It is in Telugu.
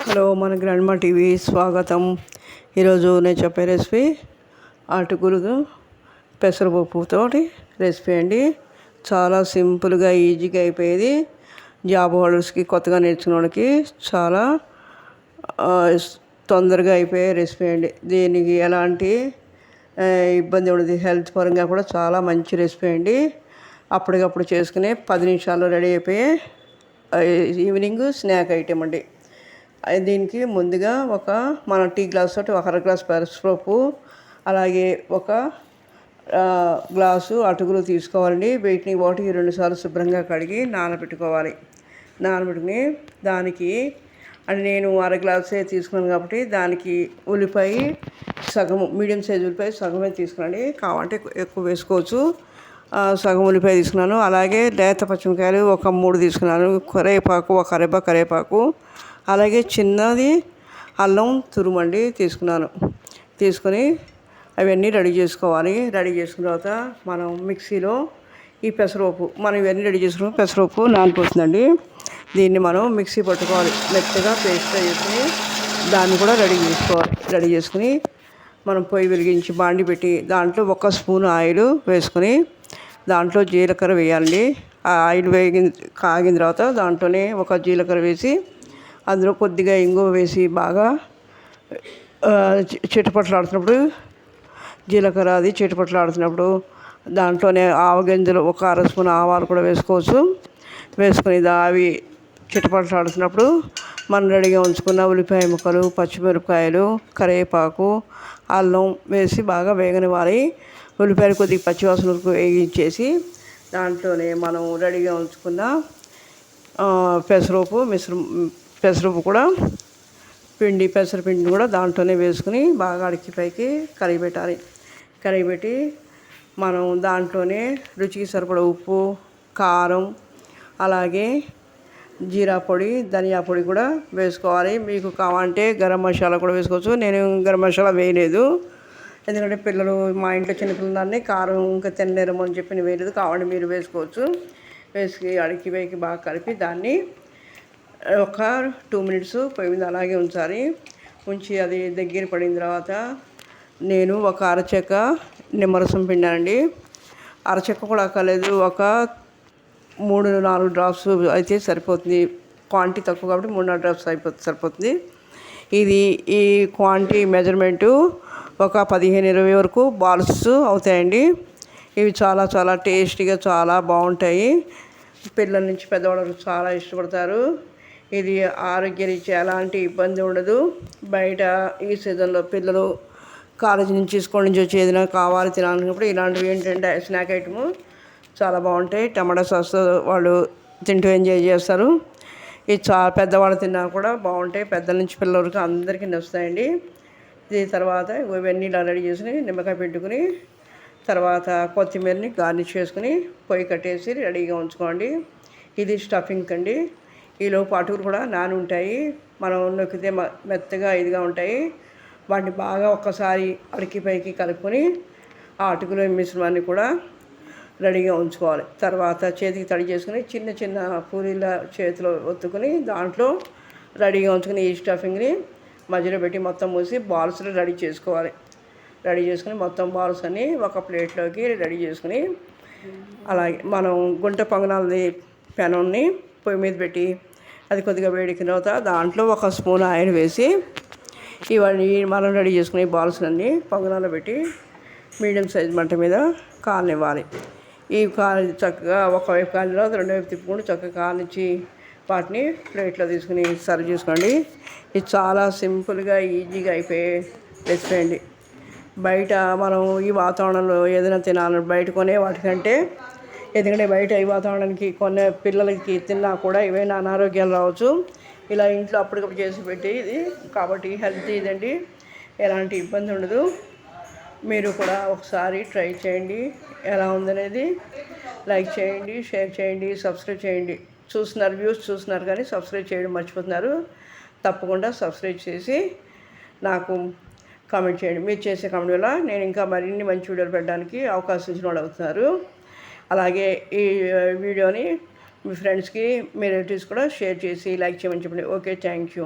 హలో, మన గ్రాండ్మా టీవీ స్వాగతం. ఈరోజు నేను చెప్పే రెసిపీ అటుకులు పెసరపప్పుతో రెసిపీ అండి. చాలా సింపుల్గా ఈజీగా అయిపోయేది. జాబ్ హోల్డర్స్కి, కొత్తగా నేర్చుకునే వాళ్ళకి చాలా తొందరగా అయిపోయే రెసిపీ అండి. దీనికి ఎలాంటి ఇబ్బంది ఉండదు. హెల్త్ పరంగా కూడా చాలా మంచి రెసిపీ అండి. అప్పటికప్పుడు చేసుకునే 10 నిమిషాల్లో రెడీ అయిపోయే ఈవినింగ్ స్నాక్ ఐటెం అండి. దీనికి ముందుగా మన టీ గ్లాస్ తోటి 1/2 గ్లాస్ పెసరపప్పు, అలాగే 1 గ్లాసు అటుకులు తీసుకోవాలండి. వీటిని 1-2 సార్లు శుభ్రంగా కడిగి నానబెట్టుకోవాలి. నానబెట్టుకుని దానికి నేను 1/2 గ్లాసే తీసుకున్నాను కాబట్టి దానికి ఉల్లిపాయ సగము, మీడియం సైజు ఉల్లిపాయ సగమే తీసుకున్నాండి. కావాలంటే ఎక్కువ వేసుకోవచ్చు. సగం ఉల్లిపాయ తీసుకున్నాను. అలాగే లేత పచ్చిమిరకాయలు 3 తీసుకున్నాను. కరివేపాకు, 1 రెబ్బ కరివేపాకు, అలాగే చిన్నది అల్లం తురుమండి తీసుకున్నాను. తీసుకొని అవన్నీ రెడీ చేసుకోవాలి. రెడీ చేసుకున్న తర్వాత మనం మిక్సీలో ఈ పెసరపప్పు, మనం ఇవన్నీ రెడీ చేసుకున్న పెసరపప్పు నానిపోతుందండి. దీన్ని మనం మిక్సీ పట్టుకోవాలి. మెత్తగా పేస్ట్గా చేసుకుని దాన్ని కూడా రెడీ చేసుకోవాలి. రెడీ చేసుకుని మనం పొయ్యి వెలిగించి బాండి పెట్టి దాంట్లో 1 స్పూన్ ఆయిల్ వేసుకొని దాంట్లో జీలకర్ర వేయాలండి. ఆ ఆయిల్ కాగిన తర్వాత దాంట్లోనే 1 జీలకర్ర వేసి అందులో కొద్దిగా ఇంగువ వేసి బాగా చిటపట్లాడుతున్నప్పుడు, జీలకర్ర అది చిటపట్లాడుతున్నప్పుడు దాంట్లోనే ఆవగింజలు 1 అర స్పూన్ ఆవాలు కూడా వేసుకోవచ్చు. వేసుకొని అవి చిటపట్లాడుతున్నప్పుడు మనం రెడీగా ఉంచుకున్న ఉల్లిపాయ ముక్కలు, పచ్చిమిరపకాయలు, కరివేపాకు, అల్లం వేసి బాగా వేగనివ్వాలి. ఉల్లిపాయలు కొద్దిగా పచ్చివాసన వేగించేసి దాంట్లోనే మనం రెడీగా ఉంచుకున్న పెసరపప్పు కూడా పెసరపిండిని కూడా దాంట్లోనే వేసుకుని బాగా అడికి పైకి కరిగిపెట్టాలి. కరిగిపెట్టి మనం దాంట్లోనే రుచికి సరిపడ ఉప్పు, కారం, అలాగే జీరా పొడి, ధనియా పొడి కూడా వేసుకోవాలి. మీకు కావాలంటే గరం మసాలా కూడా వేసుకోవచ్చు. నేను గరం మసాలా వేయలేదు, ఎందుకంటే మా ఇంట్లో చిన్నపిల్లలని కారం ఇంకా తినలేరు అని చెప్పి నేను వేయలేదు. కావాలంటే మీరు వేసుకోవచ్చు. వేసి అడికి పైకి బాగా కలిపి దాన్ని 2 మినిట్స్ పొయ్యి మీద అలాగే ఉంచాలి. ఉంచి అది దగ్గర పడిన తర్వాత నేను 1 అరచెక్క నిమ్మరసం పిండానండి. అరచెక్క కూడా అక్కర్లేదు, 3-4 డ్రాప్స్ అయితే సరిపోతుంది. క్వాంటిటీ తక్కువ కాబట్టి 3-4 డ్రాప్స్ సరిపోతుంది. ఈ క్వాంటిటీ మెజర్మెంటు 15-20 వరకు బాల్స్ అవుతాయండి. ఇవి చాలా చాలా టేస్టీగా చాలా బాగుంటాయి. పిల్లల నుంచి పెద్దవాళ్ళకు చాలా ఇష్టపడతారు. ఇది ఆరోగ్యరీత్యా ఎలాంటి ఇబ్బంది ఉండదు. బయట ఈ సీజన్లో పిల్లలు కాలేజీ నుంచి, స్కూల్ నుంచి వచ్చి ఏదైనా కావాలి తినాలనుకున్నప్పుడు ఇలాంటివి ఏంటంటే స్నాక్ ఐటము చాలా బాగుంటాయి. టమాటా సాస్ వాళ్ళు తింటూ ఎంజాయ్ చేస్తారు. ఇది పెద్దవాళ్ళు తిన్నా కూడా బాగుంటాయి. పెద్దల నుంచి పిల్లల వరకు అందరికీ నచ్చుతాయండి. దీని తర్వాత ఇవన్నీ ఇలా రెడీ చేసుకుని నిమ్మకాయ పెట్టుకుని తర్వాత కొత్తిమీరని గార్నిష్ చేసుకుని పొయ్యి కట్టేసి రెడీగా ఉంచుకోండి. ఇది స్టఫింగ్ అండి. ఈలోపు అటుకులు కూడా నాని ఉంటాయి. మనం నొక్కితే మెత్తగా ఇదిగా ఉంటాయి. వాటిని బాగా ఒక్కసారి అడికి పైకి కలుపుకొని ఆ అటుకుల మిశ్రమాన్ని కూడా రెడీగా ఉంచుకోవాలి. తర్వాత చేతికి తడి చేసుకుని చిన్న చిన్న పూరీల చేతిలో ఒత్తుకుని దాంట్లో రెడీగా ఉంచుకుని ఈ స్టఫింగ్ని మధ్యలో పెట్టి మొత్తం మూసి బాల్స్లో రెడీ చేసుకోవాలి. రెడీ చేసుకుని మొత్తం బాల్స్ అన్నీ ఒక ప్లేట్లోకి రెడీ చేసుకుని అలాగే మనం గుంట పొంగనాలది పెనంని పొయ్యి మీద పెట్టి అది కొద్దిగా వేడికిన తర్వాత దాంట్లో 1 స్పూన్ ఆయిల్ వేసి ఇవన్నీ మనం రెడీ చేసుకునే బాల్స్ అన్నీ పొంగనాల్లో పెట్టి మీడియం సైజ్ మంట మీద కాలనివ్వాలి. ఈ చక్కగా ఒకవైపు కాలిన తర్వాత రెండో వైపు తిప్పుకుంటూ చక్కగా కాల్చి వాటిని ప్లేట్లో తీసుకుని సర్వ్ చేసుకోండి. ఇది చాలా సింపుల్గా ఈజీగా అయిపోయే రెసిపీ అండి. బయట మనం ఈ వాతావరణంలో ఏదైనా తినాలని బయట కొనే వాటికంటే, ఎందుకంటే బయట ఈ వాతావరణానికి కొనే పిల్లలకి తిన్నా కూడా ఏవైనా అనారోగ్యాలు రావచ్చు. ఇలా ఇంట్లో అప్పటికప్పుడు చేసి పెట్టి ఇది కాబట్టి హెల్తీ ఇదండి, ఎలాంటి ఇబ్బంది ఉండదు. మీరు కూడా ఒకసారి ట్రై చేయండి. ఎలా ఉందనేది లైక్ చేయండి, షేర్ చేయండి, సబ్స్క్రైబ్ చేయండి. వ్యూస్ చూస్తున్నారు కానీ సబ్స్క్రైబ్ చేయడం మర్చిపోతున్నారు. తప్పకుండా సబ్స్క్రైబ్ చేసి నాకు కామెంట్ చేయండి. మీరు చేసే కామెంట్ వల్ల నేను ఇంకా మరిన్ని మంచి వీడియోలు పెట్టడానికి అవకాశం ఇచ్చిన వాళ్ళు అవుతున్నారు. అలాగే ఈ వీడియోని మీ ఫ్రెండ్స్కి, మీ రిలేటివ్స్ కూడా షేర్ చేసి లైక్ చేయమని చెప్పండి. Okay, thank you.